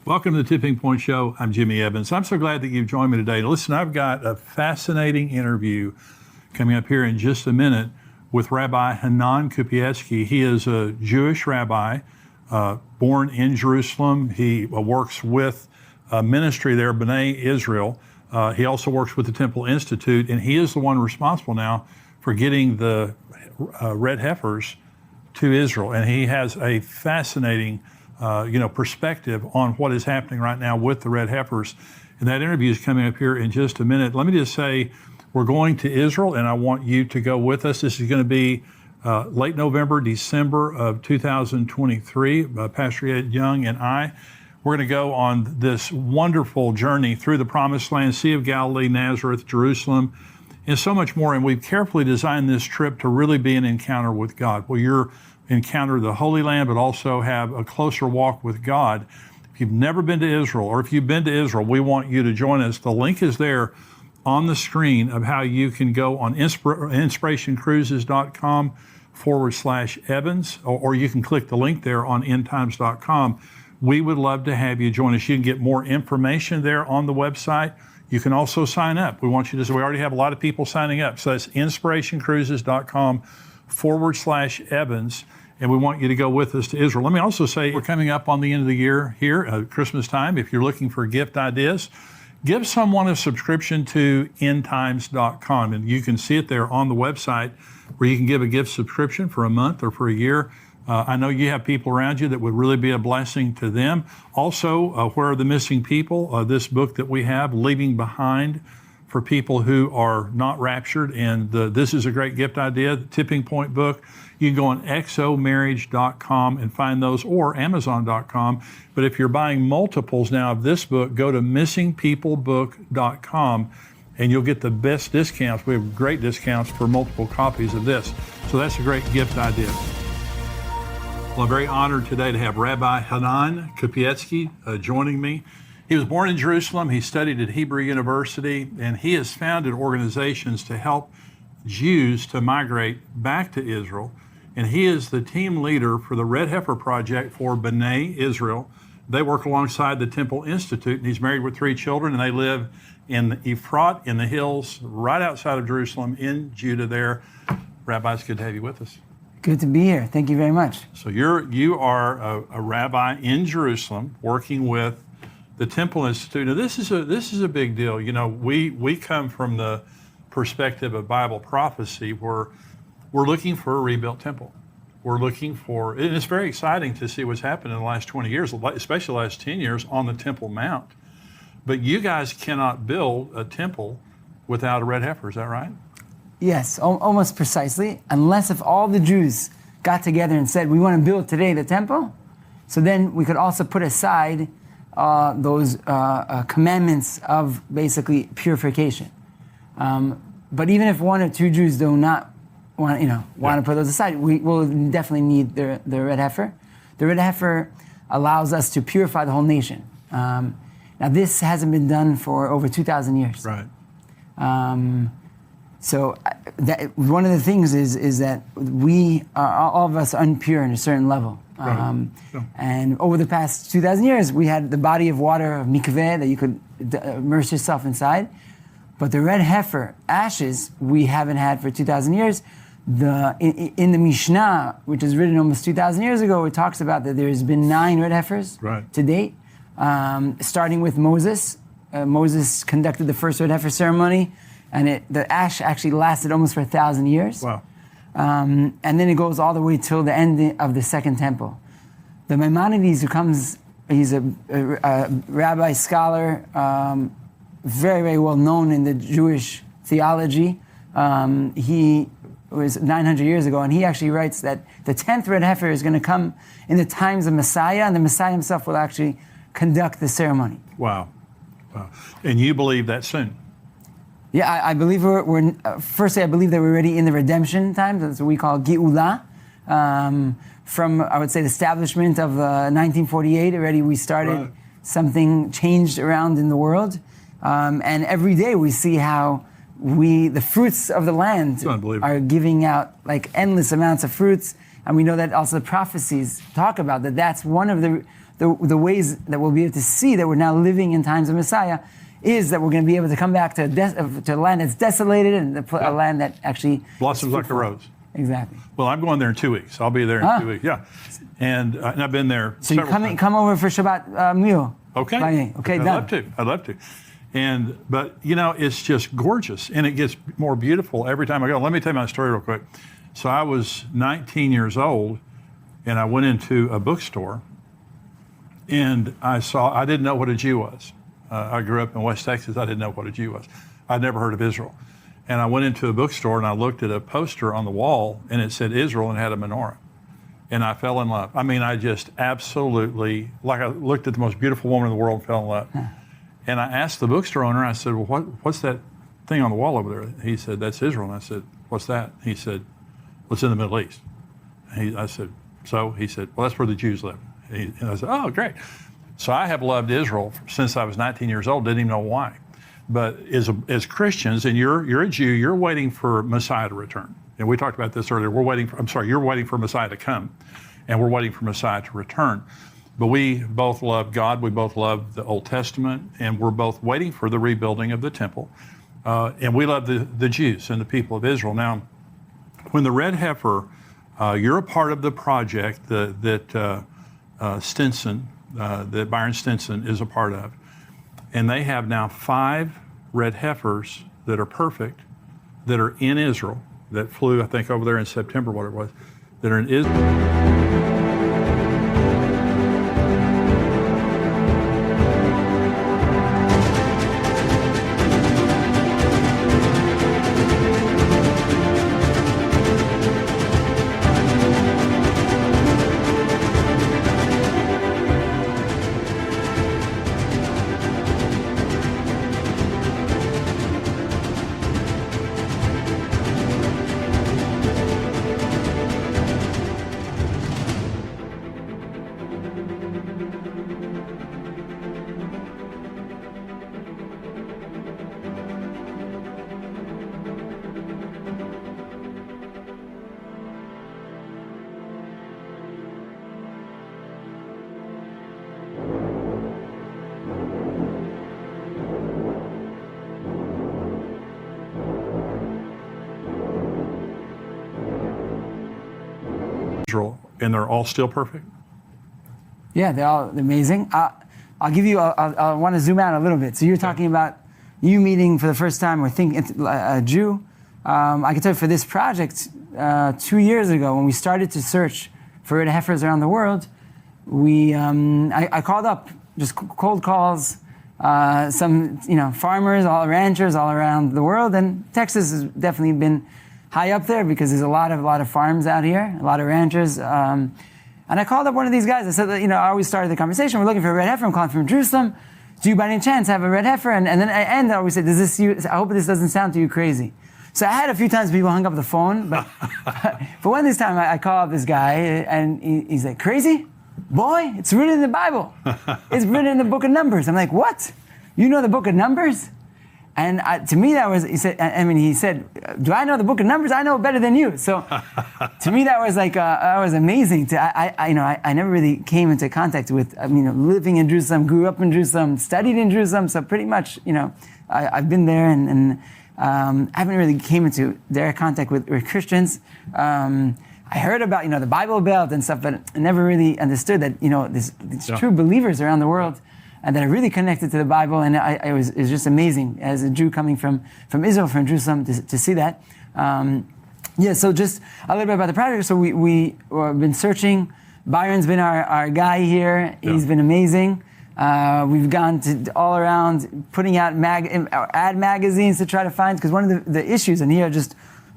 Welcome to the Tipping Point Show. I'm Jimmy Evans. I'm so glad that you've joined me today. Listen, I've got a fascinating interview coming up here in just a minute with Rabbi Hanan Kupiecki. He is a Jewish rabbi born in Jerusalem. He works with a ministry there, B'nai Israel. He also works with the Temple Institute, and he is the one responsible now for getting the red heifers to Israel. And he has a fascinating perspective on what is happening right now with the red heifers. And that interview is coming up here in just a minute. Let me just say, we're going to Israel, and I want you to go with us. This is going to be late November, December of 2023. Pastor Ed Young and I, we're going to go on this wonderful journey through the Promised Land, Sea of Galilee, Nazareth, Jerusalem, and so much more. And we've carefully designed this trip to really be an encounter with God. Well, you're encounter the Holy Land, but also have a closer walk with God. If you've never been to Israel, or if you've been to Israel, we want you to join us. The link is there on the screen of how you can go on inspirationcruises.com/Evans, or you can click the link there on endtimes.com. We would love to have you join us. You can get more information there on the website. You can also sign up. We want you to, we already have a lot of people signing up. So that's inspirationcruises.com/Evans. And we want you to go with us to Israel. Let me also say, we're coming up on the end of the year here, Christmas time. If you're looking for gift ideas, give someone a subscription to endtimes.com. And you can see it there on the website where you can give a gift subscription for a month or for a year. I know you have people around you that would really be a blessing to them. Also, Where Are the Missing People? This book that we have, Leaving Behind, for people who are not raptured. And this is a great gift idea, the Tipping Point book. You can go on exomarriage.com and find those, or amazon.com. But if you're buying multiples now of this book, go to missingpeoplebook.com and you'll get the best discounts. We have great discounts for multiple copies of this. So that's a great gift idea. Well, I'm very honored today to have Rabbi Hanan Kupiecki joining me. He was born in Jerusalem. He studied at Hebrew University, and he has founded organizations to help Jews to migrate back to Israel. And he is the team leader for the Red Heifer Project for B'nai Israel. They work alongside the Temple Institute, and he's married with 3 children, and they live in Ephrat in the hills right outside of Jerusalem in Judah there. Rabbi, it's good to have you with us. Good to be here. Thank you very much. So you are a rabbi in Jerusalem working with the Temple Institute. Now this is a big deal. You know, we come from the perspective of Bible prophecy where we're looking for a rebuilt temple. We're looking for, and it's very exciting to see what's happened in the last 20 years, especially the last 10 years on the Temple Mount. But you guys cannot build a temple without a red heifer, is that right? Yes, almost precisely. Unless if all the Jews got together and said, we want to build today the temple, so then we could also put aside those commandments of basically purification. But even if 1 or 2 Jews do not want to put those aside, we will definitely need the red heifer. The red heifer allows us to purify the whole nation. Now this hasn't been done for over 2,000 years. Right. So one of the things is that we are all of us impure in a certain level. Right. And over the past 2,000 years, we had the body of water of mikveh that you could immerse yourself inside. But the red heifer ashes we haven't had for 2,000 years. In the Mishnah, which is written almost 2,000 years ago, it talks about that there's been 9 red heifers to date, starting with Moses. Moses conducted the first red heifer ceremony, and the ash actually lasted almost for 1,000 years. Wow. And then it goes all the way till the end of the Second Temple. The Maimonides, he's a rabbi scholar, very, very well known in the Jewish theology. He was 900 years ago, and he actually writes that the 10th red heifer is going to come in the times of Messiah, and the Messiah himself will actually conduct the ceremony. Wow. And you believe that soon? Yeah, I believe firstly, I believe that we're already in the redemption times. That's what we call Geula. From, I would say, the establishment of 1948, already we started something changed around in the world. And every day we see how the fruits of the land are giving out like endless amounts of fruits. And we know that also the prophecies talk about that. That's one of the ways that we'll be able to see that we're now living in times of Messiah is that we're going to be able to come back to a land that's desolated and a land that actually blossoms like a rose. Exactly. Well, I'm going there in 2 weeks. I'll be there in 2 weeks. Yeah, and I've been there. So you come over for Shabbat meal. Okay. Okay. I'd love to. But it's just gorgeous, and it gets more beautiful every time I go. Let me tell you my story real quick. So I was 19 years old, and I went into a bookstore, and I didn't know what a Jew was. I grew up in West Texas. I didn't know what a Jew was. I'd never heard of Israel. And I went into a bookstore and I looked at a poster on the wall and it said Israel and had a menorah. And I fell in love. I mean, I just absolutely, like I looked at the most beautiful woman in the world and fell in love. And I asked the bookstore owner, I said, well, what's that thing on the wall over there? He said, that's Israel. And I said, what's that? He said, well, it's in the Middle East. I said, so? He said, well, that's where the Jews live. And I said, oh, great. So I have loved Israel since I was 19 years old, didn't even know why. But as Christians, and you're a Jew, you're waiting for Messiah to return. And we talked about this earlier. You're waiting for Messiah to come, and we're waiting for Messiah to return. But we both love God, we both love the Old Testament, and we're both waiting for the rebuilding of the temple. And we love the Jews and the people of Israel. Now, when the red heifer, you're a part of the project that Stinson, that Byron Stinson is a part of. And they have now 5 red heifers that are perfect, that are in Israel, that flew, I think, over there in September, what it was, that are in Israel. And they're all still perfect? Yeah, they're all amazing. I'll give you, I want to zoom out a little bit. So you're talking about you meeting for the first time or thinking a Jew. I can tell you for this project, 2 years ago when we started to search for red heifers around the world, I called up, just cold calls, some farmers, ranchers all around the world, and Texas has definitely been high up there because there's a lot of farms out here, a lot of ranchers. And I called up one of these guys. I said, I always started the conversation. We're looking for a red heifer. I'm calling from Jerusalem. Do you by any chance have a red heifer? And then I always said, I hope this doesn't sound to you crazy. So I had a few times people hung up the phone, but but one of these time I call up this guy and he's like, crazy? Boy, it's written in the Bible. It's written in the book of Numbers. I'm like, what? You know the book of Numbers? And to me, that was, he said, do I know the book of Numbers? I know it better than you. So to me, that was that was amazing. I never really came into contact with, living in Jerusalem, grew up in Jerusalem, studied in Jerusalem. So pretty much, I've been there and I haven't really came into direct contact with Christians. I heard about, the Bible Belt and stuff, but I never really understood that, these true believers around the world and that are really connected to the Bible. And it was just amazing as a Jew coming from Israel, from Jerusalem, to see that. So just a little bit about the project. So we've been searching. Byron's been our guy here. Yeah. He's been amazing. We've gone to all around putting out ad magazines to try to find, because one of the issues, and here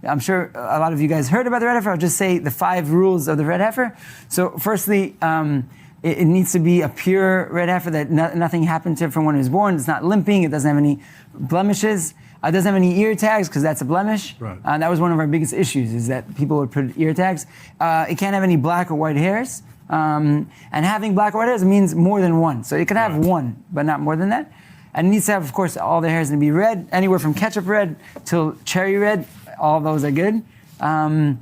I'm sure a lot of you guys heard about the red heifer. I'll just say the 5 rules of the red heifer. So firstly, it needs to be a pure red heifer that nothing happened to it from when it was born. It's not limping. It doesn't have any blemishes. It doesn't have any ear tags because that's a blemish. Right. That was one of our biggest issues, is that people would put ear tags. It can't have any black or white hairs. And having black or white hairs means more than one. So it can have one, but not more than that. And it needs to have, of course, all the hairs to be red, anywhere from ketchup red till cherry red. All those are good. You're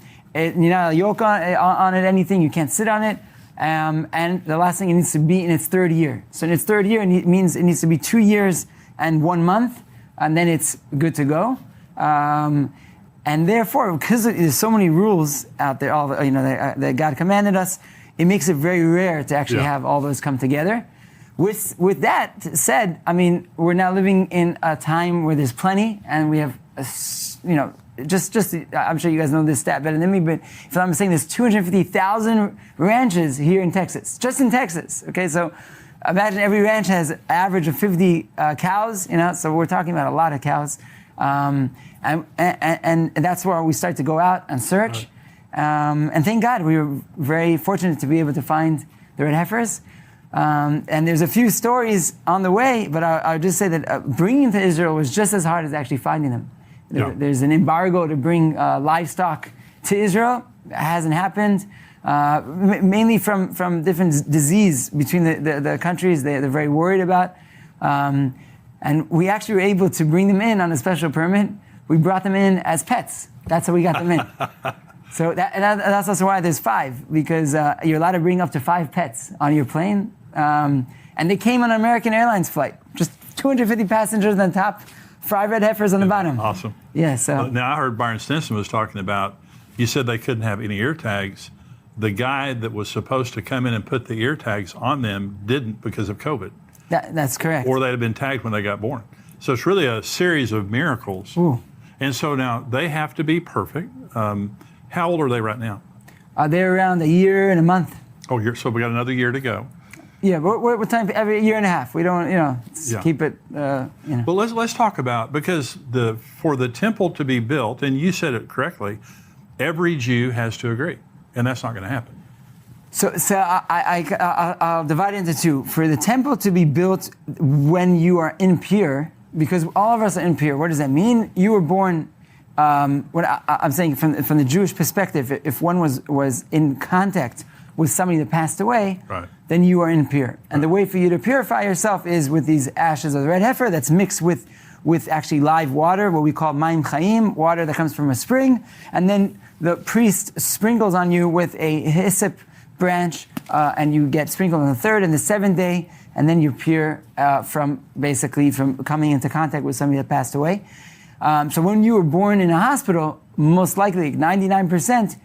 not a yoke on it, anything. You can't sit on it. And the last thing, it needs to be in its third year. So in its third year, it means it needs to be 2 years and 1 month, and then it's good to go. And therefore, because there's so many rules out there, that God commanded us, it makes it very rare to actually have all those come together. With that said, I mean, we're now living in a time where there's plenty, and we have, I'm sure you guys know this stat better than me, but if I'm saying there's 250,000 ranches here in Texas, just in Texas. Okay, so imagine every ranch has an average of 50 cows. So we're talking about a lot of cows, and that's where we start to go out and search. And thank God we were very fortunate to be able to find the red heifers. And there's a few stories on the way, but I'll just say that bringing them to Israel was just as hard as actually finding them. There's an embargo to bring livestock to Israel. It hasn't happened, mainly from different disease between the countries they're very worried about. And we actually were able to bring them in on a special permit. We brought them in as pets. That's how we got them in. So that's also why there's 5, because you're allowed to bring up to 5 pets on your plane. And they came on an American Airlines flight, just 250 passengers on top, 5 red heifers on the bottom. Awesome. Yeah. So now I heard Byron Stinson was talking about. You said they couldn't have any ear tags. The guy that was supposed to come in and put the ear tags on them didn't because of COVID. That's correct. Or they'd have been tagged when they got born. So it's really a series of miracles. Ooh. And so now they have to be perfect. How old are they right now? They're around a year and a month. Oh, so we got another year to go. Yeah, we're time every year and a half. We don't, keep it. Well, let's talk about, because for the temple to be built, and you said it correctly, every Jew has to agree, and that's not going to happen. So I'll divide it into 2. For the temple to be built when you are impure, because all of us are impure. What does that mean? You were born. What I'm saying from the Jewish perspective, if one was in contact with somebody that passed away, right, then you are impure. And the way for you to purify yourself is with these ashes of the red heifer that's mixed with actually live water, what we call mayim chaim, water that comes from a spring. And then the priest sprinkles on you with a hyssop branch, and you get sprinkled on the 3rd and the 7th day, and then you're pure from coming into contact with somebody that passed away. So when you were born in a hospital, most likely 99%,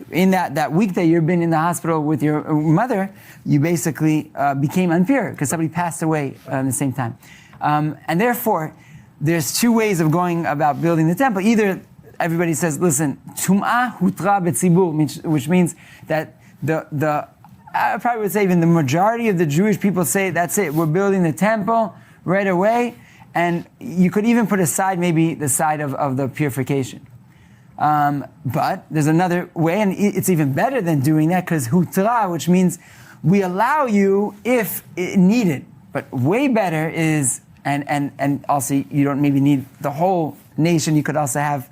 in that week that you've been in the hospital with your mother, you basically became impure because somebody passed away at the same time. And therefore, there's 2 ways of going about building the temple. Either everybody says, listen, tum'ah hutra betzibur, which means that I probably would say even the majority of the Jewish people say, that's it, we're building the temple right away. And you could even put aside maybe the side of the purification. But there's another way, and it's even better than doing that, because hutra, which means we allow you if needed. But way better is, and also you don't maybe need the whole nation, you could also have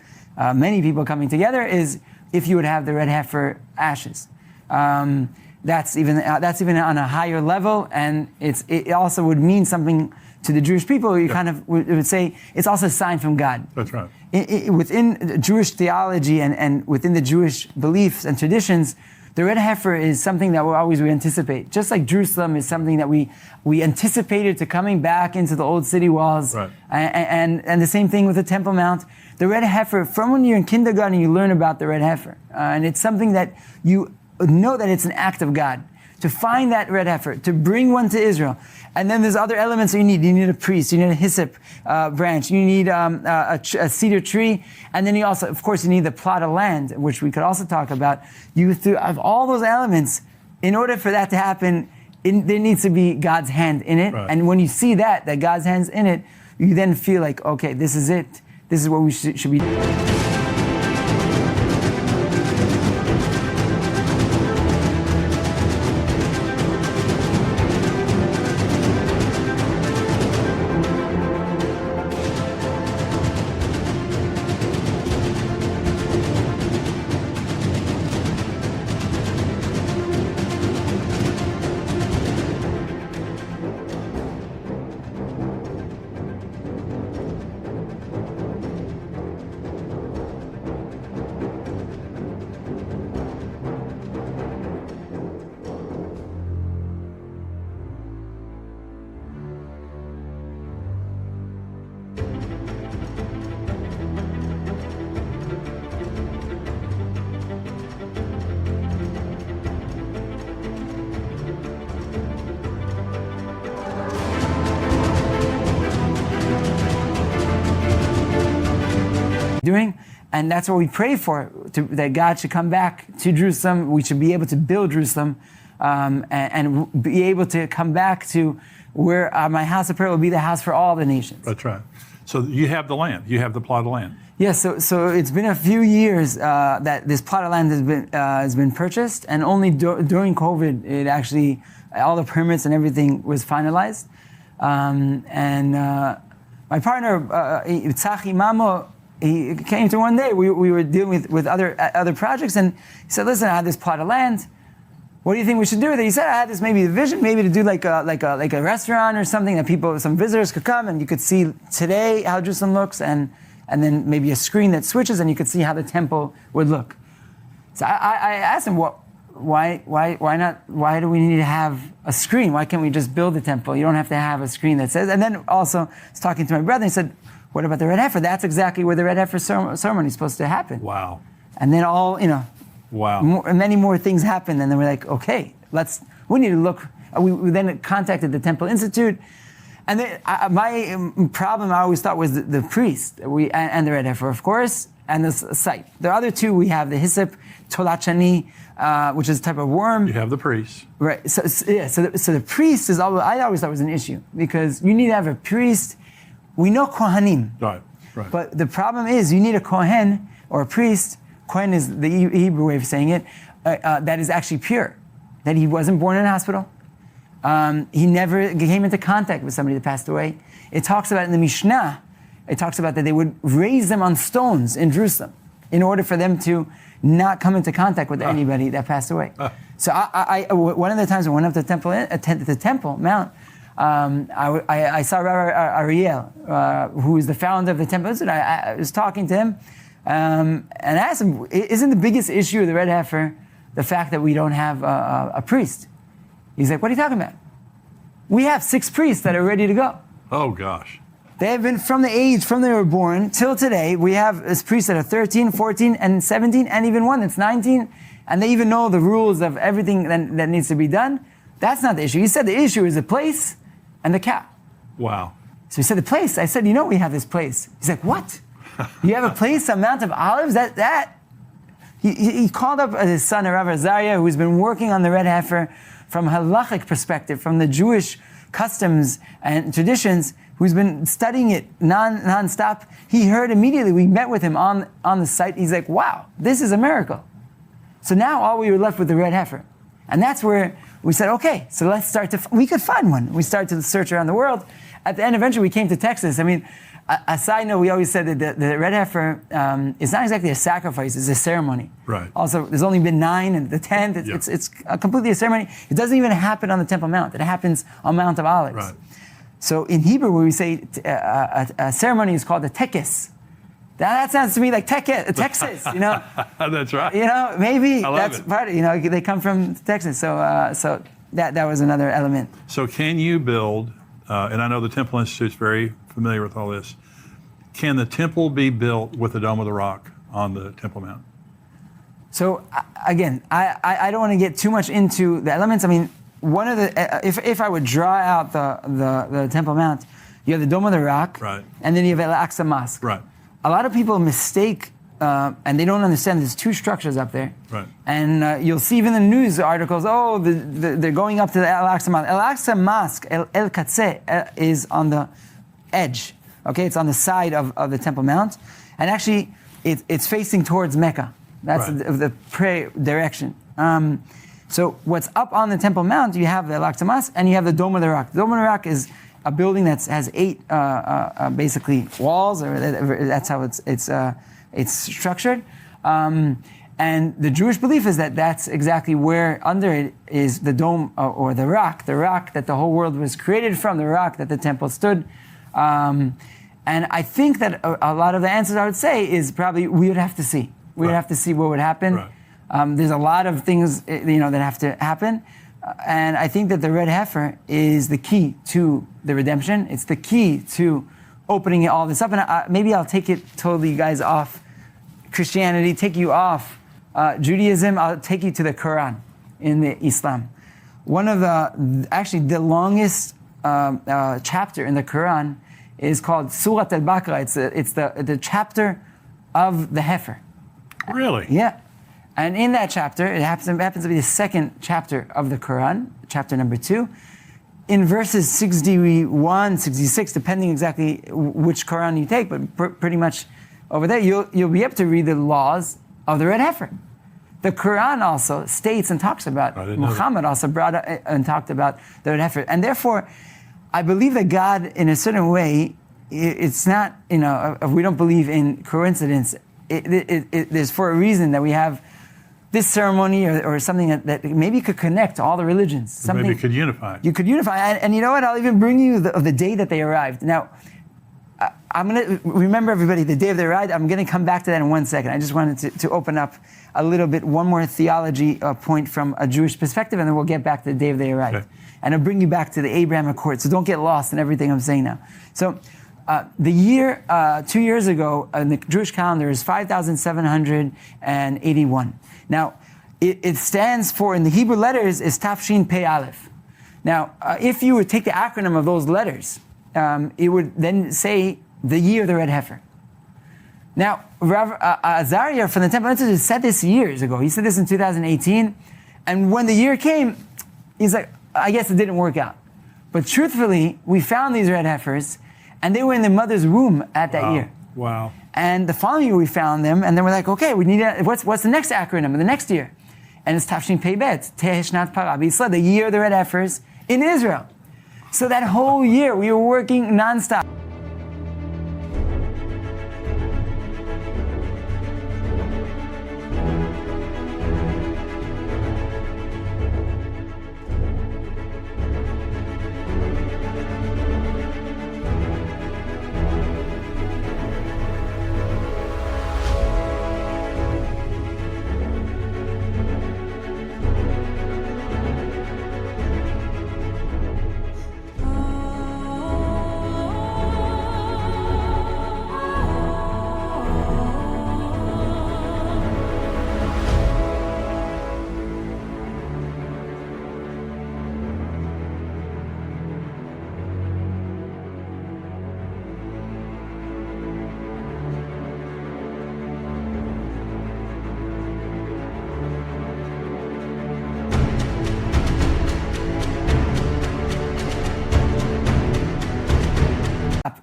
many people coming together, is if you would have the red heifer ashes. That's even on a higher level, and it also would mean something to the Jewish people. You kind of would say it's also a sign from God. That's right. Within Jewish theology and within the Jewish beliefs and traditions, the red heifer is something that we anticipate. Just like Jerusalem is something that we anticipated to coming back into the old city walls. Right. And the same thing with the Temple Mount. The red heifer, from when you're in kindergarten, you learn about the red heifer. And it's something that you know that it's an act of God. To find that red heifer, to bring one to Israel. And then there's other elements that you need. You need a priest, you need a hyssop branch, you need a cedar tree, and then you also, of course, you need the plot of land, which we could also talk about. You have all those elements. In order for that to happen, there needs to be God's hand in it. Right. And when you see that God's hand's in it, you then feel like, okay, this is it. This is what we should be doing. doing. And that's what we pray for, that God should come back to Jerusalem. We should be able to build Jerusalem and be able to come back to where my house of prayer will be the house for all the nations. That's right. So you have the land. You have the plot of land. Yes, so it's been a few years that this plot of land has been purchased, and only during COVID, it actually, all the permits and everything was finalized. My partner, Tzachi Mamo, he came to one day, we were dealing with other projects, and he said, listen, I have this plot of land. What do you think we should do with it? He said, I had this maybe the vision, maybe to do like a restaurant or something that some visitors could come and you could see today how Jerusalem looks, and then maybe a screen that switches and you could see how the temple would look. So I asked him, why not? Why do we need to have a screen? Why can't we just build the temple? You don't have to have a screen that says. And then also, I was talking to my brother, he said, what about the red heifer? That's exactly where the red heifer ceremony is supposed to happen. Wow. And then wow. Many more things happened, and then we're like, okay, we need to look. We then contacted the Temple Institute, and then my problem I always thought was the priest, and the red heifer, of course, and the site. The other two, we have the hyssop, tolachani, which is a type of worm. You have the priest. Right, so the priest is I always thought was an issue, because you need to have a priest. We know Kohanim. Right. But the problem is you need a Kohen or a priest. Kohen is the Hebrew way of saying it, that is actually pure. That he wasn't born in a hospital. He never came into contact with somebody that passed away. It talks about in the Mishnah, it talks about that they would raise them on stones in Jerusalem in order for them to not come into contact with anybody that passed away. So one of the times I went up to the Temple Mount, I saw Rabbi Ariel, who is the founder of the temple. And I was talking to him, and I asked him, isn't the biggest issue of the red heifer the fact that we don't have a priest? He's like, what are you talking about? We have 6 priests that are ready to go. Oh, gosh. They have been from they were born till today. We have priests that are 13, 14, and 17, and even one that's 19, and they even know the rules of everything that needs to be done. That's not the issue. He said the issue is the place and the cow. Wow. So he said, the place. I said, we have this place. He's like, what? You have a place, a Mount of Olives? He called up his son, Rav Azariah, who's been working on the red heifer from a halachic perspective, from the Jewish customs and traditions, who's been studying it non-stop. He heard immediately, we met with him on the site. He's like, wow, this is a miracle. So now all we were left with the red heifer. And that's where we said, okay, so let's start we could find one. We started to search around the world. At the end, eventually we came to Texas. I mean, a side note, we always said that the red heifer is not exactly a sacrifice, it's a ceremony. Right. Also, there's only been 9, and the 10th, it's completely a ceremony. It doesn't even happen on the Temple Mount. It happens on Mount of Olives. Right. So in Hebrew, when we say a ceremony is called a tekes, that sounds to me like Texas, That's right. Maybe I love that's it. part of, they come from Texas. So that was another element. So can you build, and I know the Temple Institute's very familiar with all this, can the temple be built with the Dome of the Rock on the Temple Mount? So again, I don't want to get too much into the elements. I mean, one of the, if I would draw out the Temple Mount, you have the Dome of the Rock, right, and then you have Al-Aqsa Mosque. Right. A lot of people mistake, and they don't understand there's 2 structures up there. Right. And you'll see even in the news articles, they're going up to the Al-Aqsa Mosque. Al-Aqsa Mosque, El Katse, is on the edge. Okay, it's on the side of the Temple Mount. And actually, it's facing towards Mecca. That's right, the prayer direction. So what's up on the Temple Mount, you have the Al-Aqsa Mosque, and you have the Dome of the Rock. The Dome of the Rock is a building that has 8 basically walls, or that's how it's structured. And the Jewish belief is that that's exactly where under it is the dome or the rock that the whole world was created from, the rock that the temple stood. And I think that a lot of the answers I would say is probably we would have to see. We would have to see what would happen. Right. There's a lot of things that have to happen. And I think that the red heifer is the key to the redemption. It's the key to opening all this up. And maybe I'll take it totally, guys, off Christianity, take you off Judaism. I'll take you to the Quran in the Islam. One of the longest chapter in the Quran is called Surat al-Baqarah. It's the chapter of the heifer. Really? Yeah. And in that chapter, it happens to be the second chapter of the Quran, chapter number 2. In verses 61, 66, depending exactly which Quran you take, but pretty much over there, you'll be able to read the laws of the red heifer. The Quran also states and talks about, Muhammad also brought up and talked about the red heifer. And therefore, I believe that God, in a certain way, it's not, we don't believe in coincidence. There's for a reason that we have this ceremony or something that maybe could connect all the religions. Something maybe could unify. You could unify. And you know what? I'll even bring you the day that they arrived. Now, I'm going to remember everybody the day of their ride. I'm going to come back to that in 1 second. I just wanted to open up a little bit, one more theology point from a Jewish perspective, and then we'll get back to the day of their ride. Okay. And I'll bring you back to the Abraham Accord. So don't get lost in everything I'm saying now. So the year, 2 years ago, in the Jewish calendar is 5,781. Now, it stands for, in the Hebrew letters, is Tafshin Pei Aleph. Now, if you would take the acronym of those letters, it would then say the year of the red heifer. Now, Rav Azariah from the Temple Institute said this years ago. He said this in 2018. And when the year came, he's like, I guess it didn't work out. But truthfully, we found these red heifers, and they were in the mother's womb at that year. Wow. And the following year we found them, and then we're like, okay, we need what's the next acronym of the next year? And it's Tafshin Pei Bet, Teheshnat Parah B'Yisrael, the year of the red heifers in Israel. So that whole year we were working nonstop.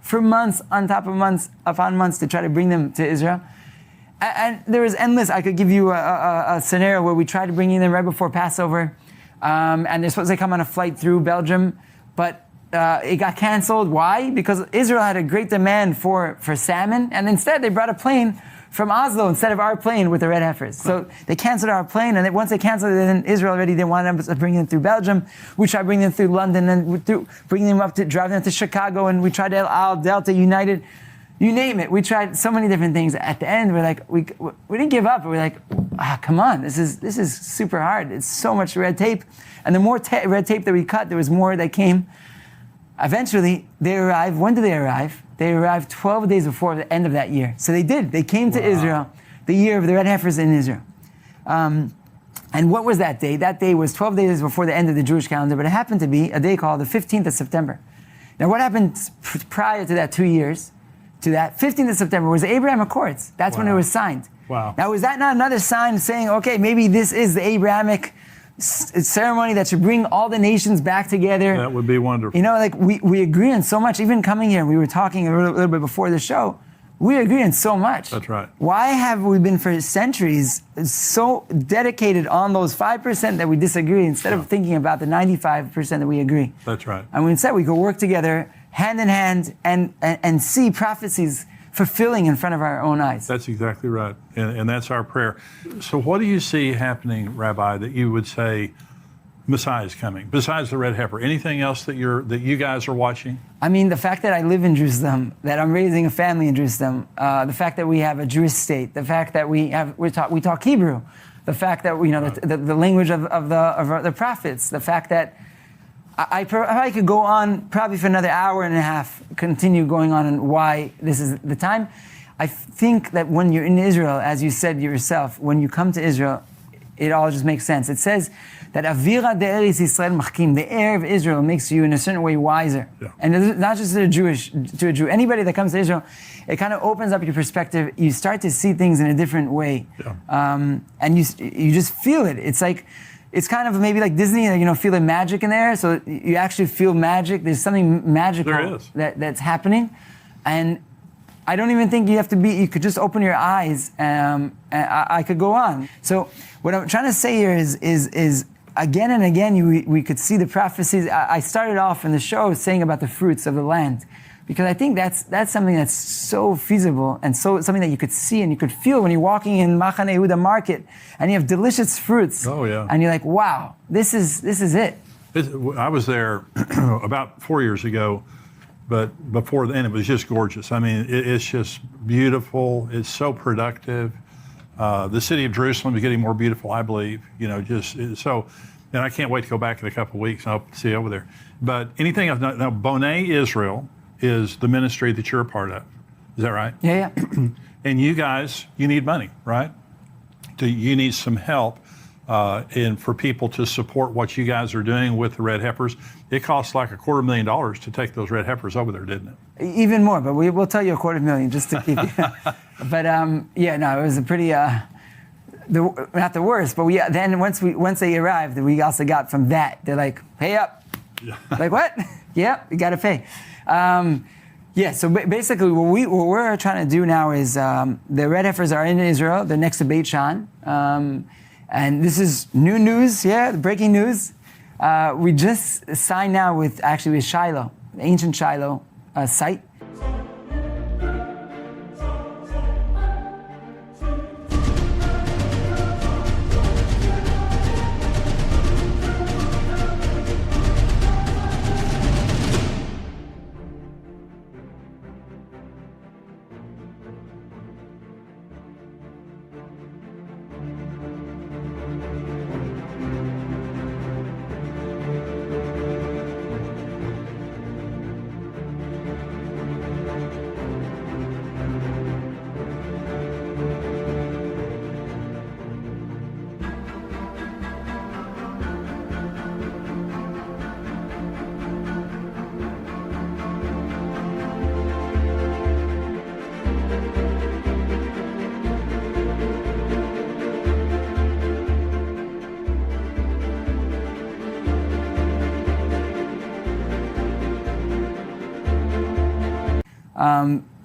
For months, on top of months, upon months, to try to bring them to Israel. And there was endless. I could give you a scenario where we tried to bring them right before Passover, and they're supposed to come on a flight through Belgium, but it got canceled. Why? Because Israel had a great demand for salmon, and instead they brought a plane from Oslo instead of our plane with the red heifers. So they canceled our plane, and once they canceled it, then Israel already didn't want us to bring them through Belgium. We tried bringing them through London, and we bringing them driving them to Chicago, and we tried Al Delta, United, you name it. We tried so many different things. At the end, we're like, we didn't give up. We're like, come on, this is super hard. It's so much red tape, and the more red tape that we cut, there was more that came. Eventually, they arrived. When did they arrive? They arrived 12 days before the end of that year. So they did. They came to Israel, the year of the red heifers in Israel. And what was that day? That day was 12 days before the end of the Jewish calendar, but it happened to be a day called the 15th of September. Now, what happened prior to that 2 years, to that 15th of September, was the Abraham Accords. That's when it was signed. Wow. Now, was that not another sign saying, okay, maybe this is the Abrahamic ceremony that should bring all the nations back together? That would be wonderful. You know, like we agree on so much. Even coming here, we were talking a little bit before the show. We agree on so much. That's right. Why have we been for centuries so dedicated on those 5% that we disagree instead of thinking about the 95% that we agree? That's right. And instead we could work together hand in hand and see prophecies fulfilling in front of our own eyes. That's exactly right. And that's our prayer. So what do you see happening, Rabbi, that you would say Messiah is coming, besides the red heifer? Anything else that you guys are watching? I mean, the fact that I live in Jerusalem, that I'm raising a family in Jerusalem, the fact that we have a Jewish state, the fact that we talk Hebrew, the fact that the language of the prophets, the fact that I could go on probably for another hour and a half, continue going on and why this is the time. I think that when you're in Israel, as you said yourself, when you come to Israel, it all just makes sense. It says that Avira de'eris Yisrael machkim, the air of Israel makes you in a certain way wiser. Yeah. And it's not just to a Jew. Anybody that comes to Israel, it kind of opens up your perspective. You start to see things in a different way. Yeah. And you just feel it. It's kind of maybe like Disney, feeling magic in there. So you actually feel magic. There's something magical There is. that's happening. And I don't even think you have to you could just open your eyes, and I could go on. So what I'm trying to say here is again and again, we could see the prophecies. I started off in the show saying about the fruits of the land, because I think that's something that's so feasible and so something that you could see and you could feel when you're walking in Machane Yehuda market and you have delicious fruits. Oh, yeah. And you're like, wow, this is it. I was there about 4 years ago, but before then it was just gorgeous. I mean, it's just beautiful. It's so productive. The city of Jerusalem is getting more beautiful, I believe. And I can't wait to go back in a couple of weeks and I'll see you over there. But anything else? Now, Bonai Israel is the ministry that you're a part of. Is that right? Yeah. And you guys, you need money, right? You need some help. And for people to support what you guys are doing with the red heifers. It costs like $250,000 to take those red heifers over there, didn't it? Even more, but we'll tell you $250,000 just to keep you. But it was a pretty, not the worst, but then once they arrived, we also got from that, they're like, pay up. Yeah. Like, what? Yeah, you got to pay. So basically what we're trying to do now is the red heifers are in Israel. They're next to Beit Shan. And this is new news, breaking news. We just signed now with Shiloh, the ancient Shiloh site.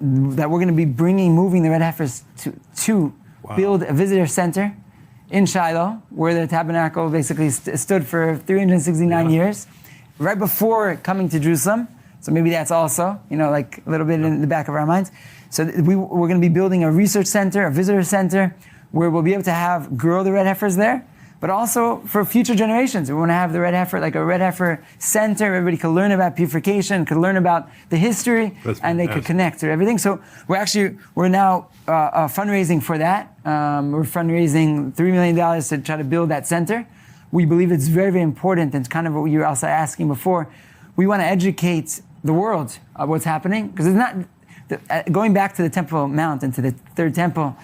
That we're going to be moving the red heifers to build a visitor center in Shiloh, where the tabernacle basically stood for 369 years, right before coming to Jerusalem. So maybe that's also, like a little bit in the back of our minds. So we're going to be building a research center, a visitor center, where we'll be able to grow the red heifers there, but also for future generations. We want to have the red heifer, like a red heifer center. Everybody could learn about purification, could learn about the history, and they could connect to everything. So we're now fundraising for that. We're fundraising $3 million to try to build that center. We believe it's very, very important, and it's kind of what you were also asking before. We want to educate the world of what's happening, because it's not, going back to the Temple Mount and to the third temple,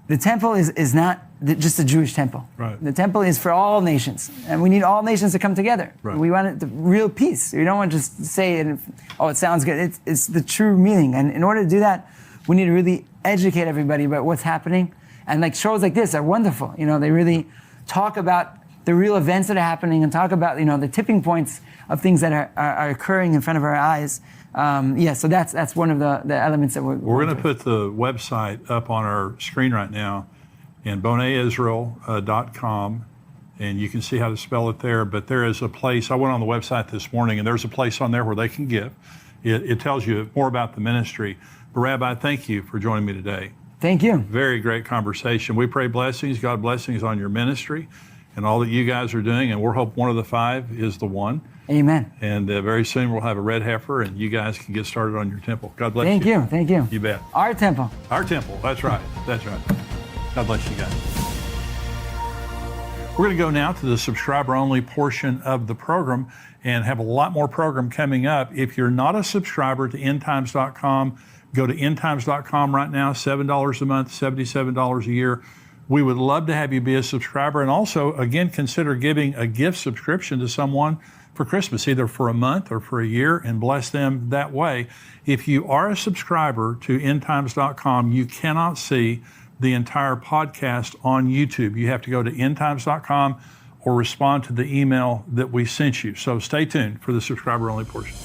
the temple is not just a Jewish temple. Right. The temple is for all nations, and we need all nations to come together. Right. We want the real peace. We don't want to just say it, it sounds good. It's the true meaning, and in order to do that, we need to really educate everybody about what's happening. And like shows like this are wonderful. They really talk about the real events that are happening and talk about the tipping points of things that are occurring in front of our eyes. So that's one of the elements that we're going to put the website up on our screen right now, in bonaisrael.com, and you can see how to spell it there. But there is a place, I went on the website this morning, and there's a place on there where they can give. It tells you more about the ministry. But Rabbi, thank you for joining me today. Thank you. Very great conversation. We pray blessings, God blessings on your ministry and all that you guys are doing, and we'll hope one of the five is the one. Amen. And very soon we'll have a red heifer, and you guys can get started on your temple. God bless you. Thank you. You bet. Our temple. Our temple, that's right. God bless you guys. We're going to go now to the subscriber-only portion of the program and have a lot more program coming up. If you're not a subscriber to endtimes.com, go to endtimes.com right now, $7 a month, $77 a year. We would love to have you be a subscriber, and also, again, consider giving a gift subscription to someone for Christmas, either for a month or for a year, and bless them that way. If you are a subscriber to endtimes.com, you cannot see the entire podcast on YouTube. You have to go to endtimes.com or respond to the email that we sent you. So stay tuned for the subscriber-only portion.